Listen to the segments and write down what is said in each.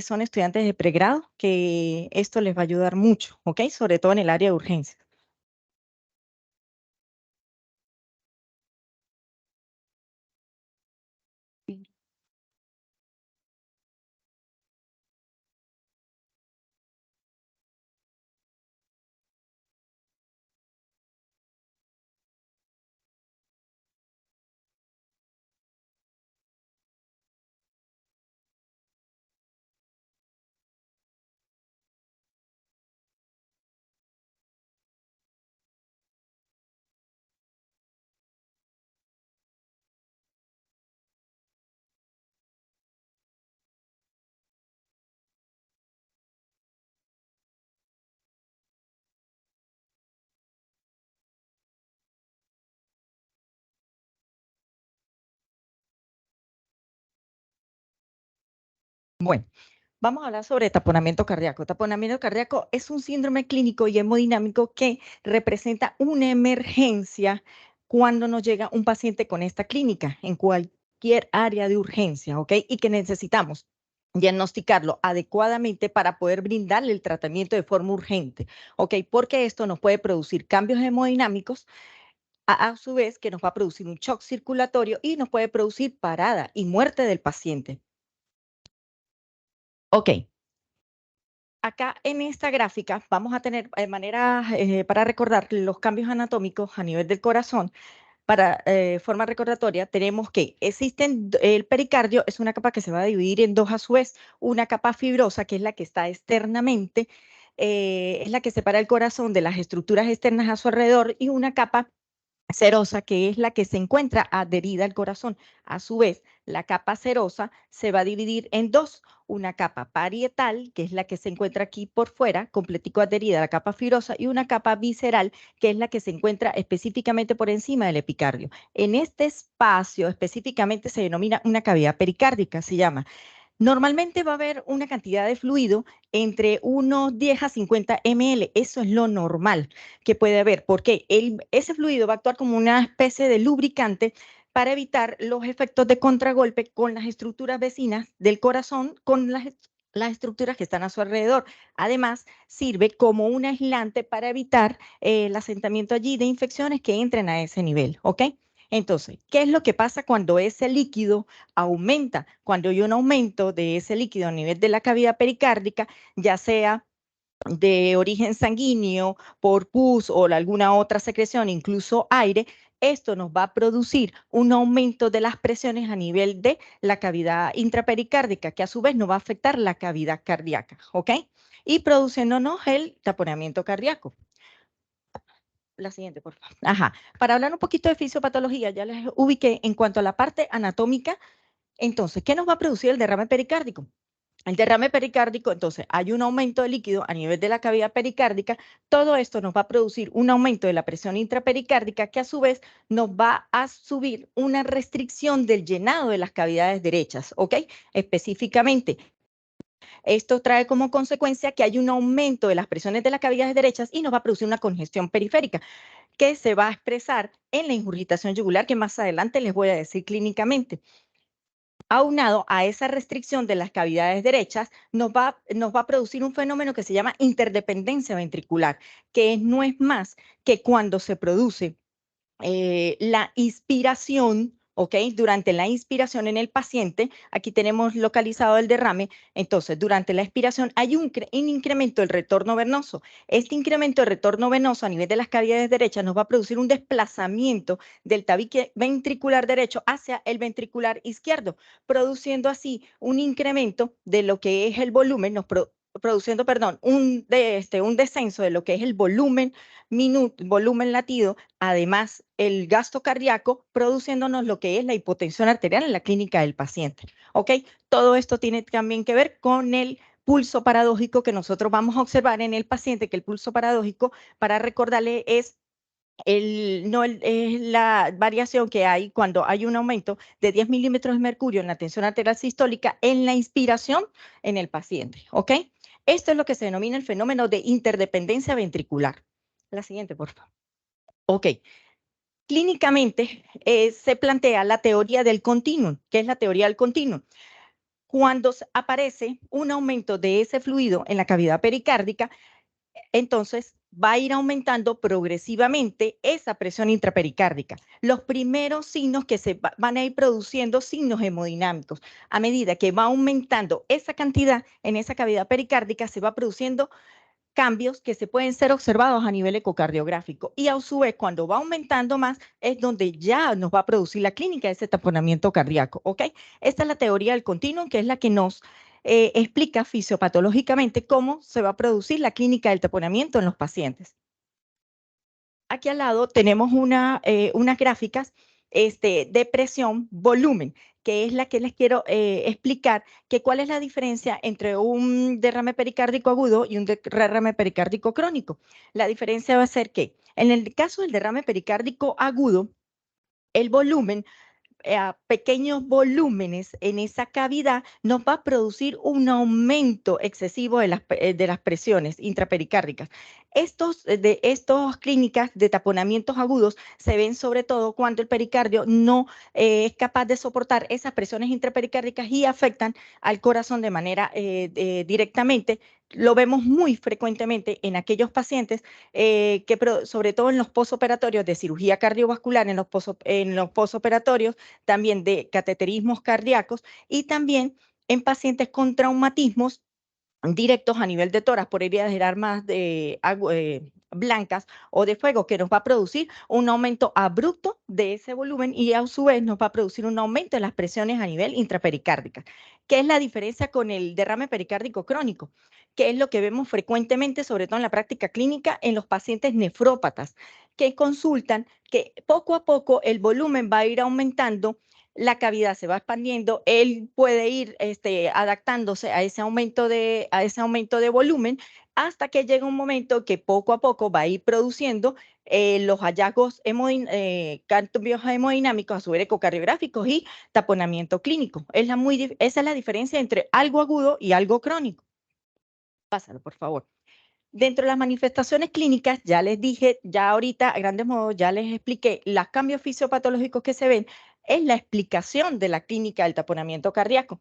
son estudiantes de pregrado, que esto les va a ayudar mucho, ¿ok? Sobre todo en el área de urgencias. Bueno, vamos a hablar sobre taponamiento cardíaco. Taponamiento cardíaco es un síndrome clínico y hemodinámico que representa una emergencia cuando nos llega un paciente con esta clínica en cualquier área de urgencia, ¿ok? Y que necesitamos diagnosticarlo adecuadamente para poder brindarle el tratamiento de forma urgente, ¿ok? Porque esto nos puede producir cambios hemodinámicos, a su vez que nos va a producir un shock circulatorio y nos puede producir parada y muerte del paciente. Ok, acá en esta gráfica vamos a tener de manera para recordar los cambios anatómicos a nivel del corazón. Para forma recordatoria, tenemos que el pericardio es una capa que se va a dividir en dos a su vez, una capa fibrosa que es la que está externamente, es la que separa el corazón de las estructuras externas a su alrededor y una capa serosa, que es la que se encuentra adherida al corazón. A su vez, la capa serosa se va a dividir en dos, una capa parietal, que es la que se encuentra aquí por fuera, completico adherida a la capa fibrosa, y una capa visceral, que es la que se encuentra específicamente por encima del epicardio. En este espacio específicamente se denomina una cavidad pericárdica, se llama. Normalmente va a haber una cantidad de fluido entre unos 10 a 50 ml. Eso es lo normal que puede haber, porque ese fluido va a actuar como una especie de lubricante para evitar los efectos de contragolpe con las estructuras vecinas del corazón, con las estructuras que están a su alrededor. Además, sirve como un aislante para evitar el asentamiento allí de infecciones que entren a ese nivel, ¿ok? Entonces, ¿qué es lo que pasa cuando ese líquido aumenta? Cuando hay un aumento de ese líquido a nivel de la cavidad pericárdica, ya sea de origen sanguíneo, por pus o alguna otra secreción, incluso aire, esto nos va a producir un aumento de las presiones a nivel de la cavidad intrapericárdica, que a su vez nos va a afectar la cavidad cardíaca, ¿ok? Y produciéndonos el taponamiento cardíaco. La siguiente, por favor. Ajá. Para hablar un poquito de fisiopatología, ya les ubiqué en cuanto a la parte anatómica. Entonces, ¿qué nos va a producir el derrame pericárdico? El derrame pericárdico, entonces, hay un aumento de líquido a nivel de la cavidad pericárdica. Todo esto nos va a producir un aumento de la presión intrapericárdica que a su vez nos va a subir una restricción del llenado de las cavidades derechas, ¿ok? Específicamente, esto trae como consecuencia que hay un aumento de las presiones de las cavidades derechas y nos va a producir una congestión periférica que se va a expresar en la ingurgitación yugular, que más adelante les voy a decir clínicamente. Aunado a esa restricción de las cavidades derechas, nos va a producir un fenómeno que se llama interdependencia ventricular, que no es más que cuando se produce la inspiración, ¿ok? Durante la inspiración en el paciente, aquí tenemos localizado el derrame, entonces durante la expiración hay un incremento del retorno venoso. Este incremento del retorno venoso a nivel de las cavidades derechas nos va a producir un desplazamiento del tabique ventricular derecho hacia el ventricular izquierdo, produciendo así un incremento de lo que es el volumen, produciendo, perdón, un descenso de lo que es el volumen volumen latido, además el gasto cardíaco, produciéndonos lo que es la hipotensión arterial en la clínica del paciente. ¿Ok? Todo esto tiene también que ver con el pulso paradójico que nosotros vamos a observar en el paciente, que el pulso paradójico, para recordarle, es no, es la variación que hay cuando hay un aumento de 10 milímetros de mercurio en la tensión arterial sistólica en la inspiración en el paciente. ¿Ok? Esto es lo que se denomina el fenómeno de interdependencia ventricular. La siguiente, por favor. Ok. Clínicamente se plantea la teoría del continuum. ¿Qué es la teoría del continuum? Cuando aparece un aumento de ese fluido en la cavidad pericárdica, entonces va a ir aumentando progresivamente esa presión intrapericárdica. Los primeros signos que se van a ir produciendo signos hemodinámicos. A medida que va aumentando esa cantidad en esa cavidad pericárdica, se va produciendo cambios que se pueden ser observados a nivel ecocardiográfico. Y a su vez, cuando va aumentando más, es donde ya nos va a producir la clínica de ese taponamiento cardíaco, ¿ok? Esta es la teoría del continuum, que es la que nos explica fisiopatológicamente cómo se va a producir la clínica del taponamiento en los pacientes. Aquí al lado tenemos unas gráficas de presión, volumen, que es la que les quiero explicar, que cuál es la diferencia entre un derrame pericárdico agudo y un derrame pericárdico crónico. La diferencia va a ser que en el caso del derrame pericárdico agudo, el volumen a pequeños volúmenes en esa cavidad, nos va a producir un aumento excesivo de las presiones intrapericárdicas. Estas clínicas de taponamientos agudos se ven sobre todo cuando el pericardio no es capaz de soportar esas presiones intrapericárdicas y afectan al corazón de manera directamente. Lo vemos muy frecuentemente en aquellos pacientes sobre todo en los posoperatorios de cirugía cardiovascular, en los posoperatorios también de cateterismos cardíacos y también en pacientes con traumatismos directos a nivel de tórax por heridas de armas blancas o de fuego, que nos va a producir un aumento abrupto de ese volumen y a su vez nos va a producir un aumento de las presiones a nivel intrapericárdica. ¿Qué es la diferencia con el derrame pericárdico crónico? Que es lo que vemos frecuentemente, sobre todo en la práctica clínica, en los pacientes nefrópatas, que consultan que poco a poco el volumen va a ir aumentando, la cavidad se va expandiendo, él puede ir adaptándose a ese aumento de volumen hasta que llega un momento que poco a poco va a ir produciendo los hallazgos cambios hemodinámicos a su vez ecocardiográficos y taponamiento clínico. Esa es la diferencia entre algo agudo y algo crónico. Pásalo, por favor. Dentro de las manifestaciones clínicas, ya les dije, ya ahorita a grandes modos, ya les expliqué los cambios fisiopatológicos que se ven, es la explicación de la clínica del taponamiento cardíaco.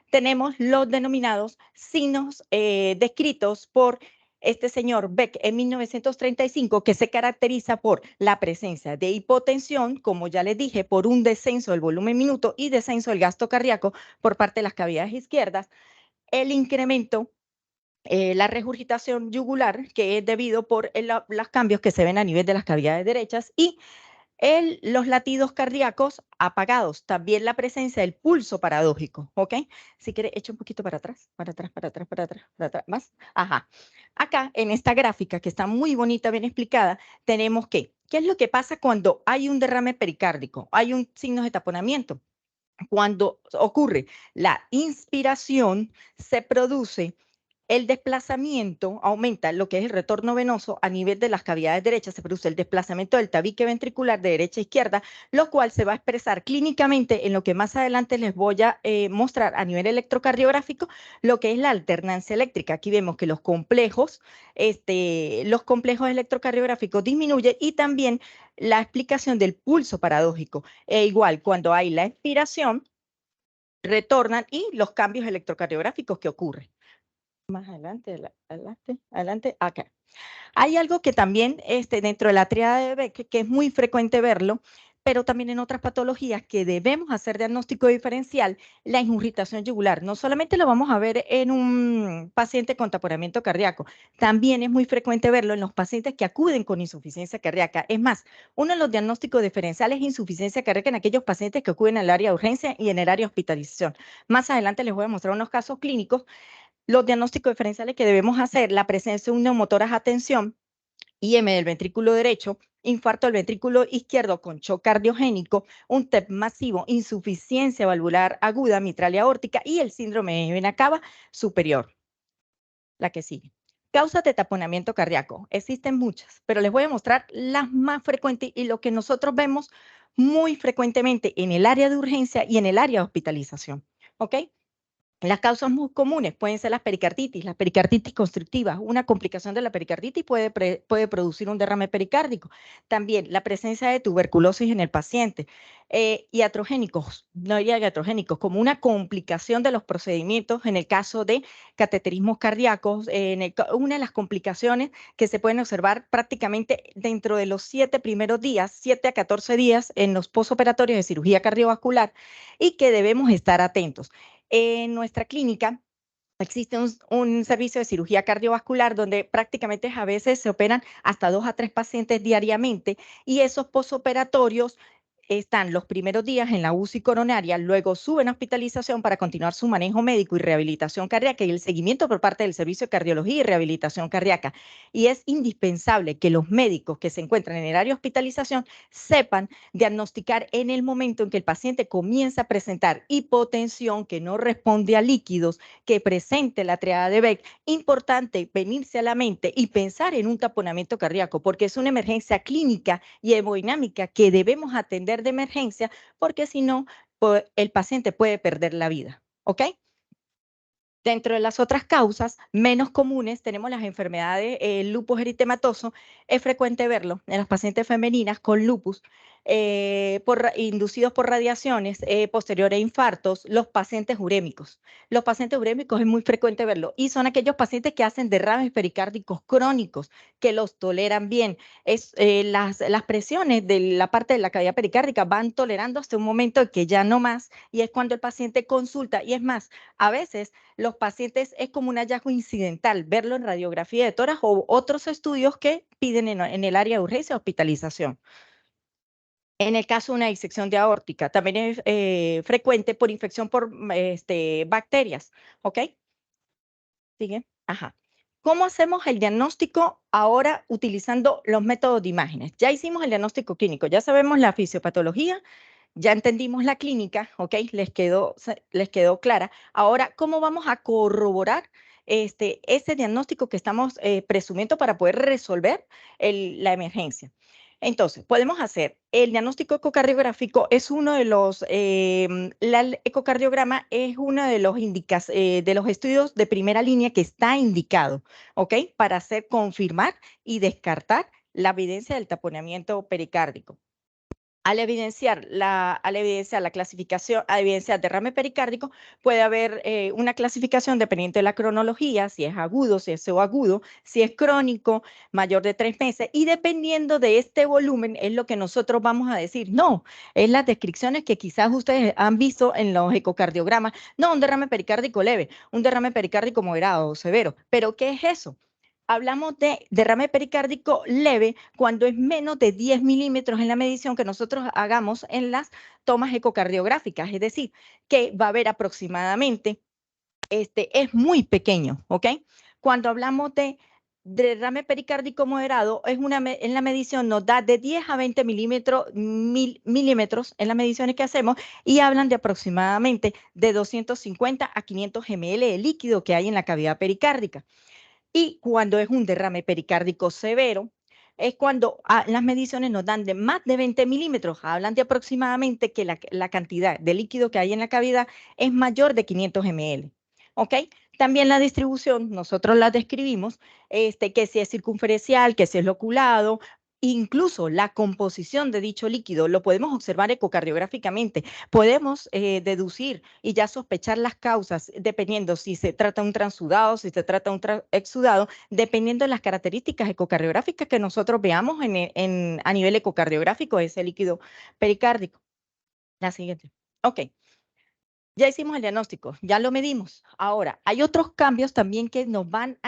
Tenemos los denominados signos descritos por este señor Beck en 1935, que se caracteriza por la presencia de hipotensión, como ya les dije, por un descenso del volumen minuto y descenso del gasto cardíaco por parte de las cavidades izquierdas, el incremento la regurgitación yugular, que es debido por los cambios que se ven a nivel de las cavidades derechas, y los latidos cardíacos apagados, también la presencia del pulso paradójico, ¿ok? Si quiere, echa un poquito para atrás, para atrás, para atrás, para atrás, para atrás, más. Ajá. Acá, en esta gráfica, que está muy bonita, bien explicada, tenemos ¿qué es lo que pasa cuando hay un derrame pericárdico? Hay un signo de taponamiento. Cuando ocurre la inspiración, se produce el desplazamiento, aumenta lo que es el retorno venoso a nivel de las cavidades derechas, se produce el desplazamiento del tabique ventricular de derecha a izquierda, lo cual se va a expresar clínicamente en lo que más adelante les voy a mostrar a nivel electrocardiográfico, lo que es la alternancia eléctrica. Aquí vemos que los complejos electrocardiográficos disminuyen y también la explicación del pulso paradójico. E igual, cuando hay la expiración, retornan y los cambios electrocardiográficos que ocurren. Más adelante, adelante, adelante, acá. Hay algo que también dentro de la triada de Beck, que es muy frecuente verlo, pero también en otras patologías que debemos hacer diagnóstico diferencial, la ingurgitación yugular. No solamente lo vamos a ver en un paciente con taponamiento cardíaco, también es muy frecuente verlo en los pacientes que acuden con insuficiencia cardíaca. Es más, uno de los diagnósticos diferenciales es insuficiencia cardíaca en aquellos pacientes que acuden al área de urgencia y en el área de hospitalización. Más adelante les voy a mostrar unos casos clínicos. Los diagnósticos diferenciales que debemos hacer, la presencia de un neumotoras a tensión, IM del ventrículo derecho, infarto del ventrículo izquierdo con shock cardiogénico, un TEP masivo, insuficiencia valvular aguda, mitral y aórtica y el síndrome de vena cava superior. La que sigue. Causas de taponamiento cardíaco. Existen muchas, pero les voy a mostrar las más frecuentes y lo que nosotros vemos muy frecuentemente en el área de urgencia y en el área de hospitalización. ¿Ok? Las causas muy comunes pueden ser las pericarditis constrictivas. Una complicación de la pericarditis puede producir un derrame pericárdico. También la presencia de tuberculosis en el paciente. Iatrogénicos, no iatrogénicos, como una complicación de los procedimientos en el caso de cateterismos cardíacos. Una de las complicaciones que se pueden observar prácticamente dentro de los 7 primeros días, 7 a 14 días en los posoperatorios de cirugía cardiovascular y que debemos estar atentos. En nuestra clínica existe un servicio de cirugía cardiovascular donde prácticamente a veces se operan hasta 2 a 3 pacientes diariamente y esos posoperatorios están los primeros días en la UCI coronaria, luego suben a hospitalización para continuar su manejo médico y rehabilitación cardíaca y el seguimiento por parte del Servicio de Cardiología y Rehabilitación Cardíaca. Y es indispensable que los médicos que se encuentran en el área de hospitalización sepan diagnosticar en el momento en que el paciente comienza a presentar hipotensión que no responde a líquidos, que presente la triada de Beck. Importante venirse a la mente y pensar en un taponamiento cardíaco, porque es una emergencia clínica y hemodinámica que debemos atender de emergencia, porque si no, el paciente puede perder la vida. ¿Ok? Dentro de las otras causas menos comunes tenemos las enfermedades, el lupus eritematoso, es frecuente verlo en las pacientes femeninas con lupus, inducidos por radiaciones posteriores a infartos, los pacientes urémicos. Los pacientes urémicos es muy frecuente verlo y son aquellos pacientes que hacen derrames pericárdicos crónicos, que los toleran bien. Las presiones de la parte de la cavidad pericárdica van tolerando hasta un momento en que ya no más y es cuando el paciente consulta y es más, a veces los pacientes es como un hallazgo incidental, verlo en radiografía de tórax o otros estudios que piden en el área de urgencia hospitalización. En el caso de una disección de aórtica, también es frecuente por infección por bacterias, ¿ok? ¿Sigue? Ajá. ¿Cómo hacemos el diagnóstico ahora utilizando los métodos de imágenes? Ya hicimos el diagnóstico clínico, ya sabemos la fisiopatología, ya entendimos la clínica, ¿ok? Les quedó clara. Ahora, ¿cómo vamos a corroborar ese diagnóstico que estamos presumiendo para poder resolver la emergencia? Entonces, podemos hacer el diagnóstico ecocardiográfico, es uno de los, el ecocardiograma es uno de de los estudios de primera línea que está indicado, ¿ok? Para hacer confirmar y descartar la evidencia del taponamiento pericárdico. Al evidenciar la clasificación, al evidenciar derrame pericárdico, puede haber una clasificación dependiente de la cronología, si es agudo, si es subagudo, si es crónico, mayor de 3 meses, y dependiendo de este volumen es lo que nosotros vamos a decir. No, es las descripciones que quizás ustedes han visto en los ecocardiogramas. No, un derrame pericárdico leve, un derrame pericárdico moderado o severo. ¿Pero qué es eso? Hablamos de derrame pericárdico leve cuando es menos de 10 milímetros en la medición que nosotros hagamos en las tomas ecocardiográficas, es decir, que va a haber aproximadamente, es muy pequeño, ¿ok? Cuando hablamos de derrame pericárdico moderado, en la medición nos da de 10 a 20 milímetros en las mediciones que hacemos y hablan de aproximadamente de 250 a 500 ml de líquido que hay en la cavidad pericárdica. Y cuando es un derrame pericárdico severo, es cuando las mediciones nos dan de más de 20 milímetros, hablan de aproximadamente que la cantidad de líquido que hay en la cavidad es mayor de 500 ml. ¿Ok? También la distribución, nosotros la describimos, que si es circunferencial, que si es loculado, incluso la composición de dicho líquido lo podemos observar ecocardiográficamente. Podemos deducir y ya sospechar las causas dependiendo si se trata de un transudado, si se trata de un exudado, dependiendo de las características ecocardiográficas que nosotros veamos a nivel ecocardiográfico de ese líquido pericárdico. La siguiente. Ok. Ya hicimos el diagnóstico, ya lo medimos. Ahora, hay otros cambios también que nos van a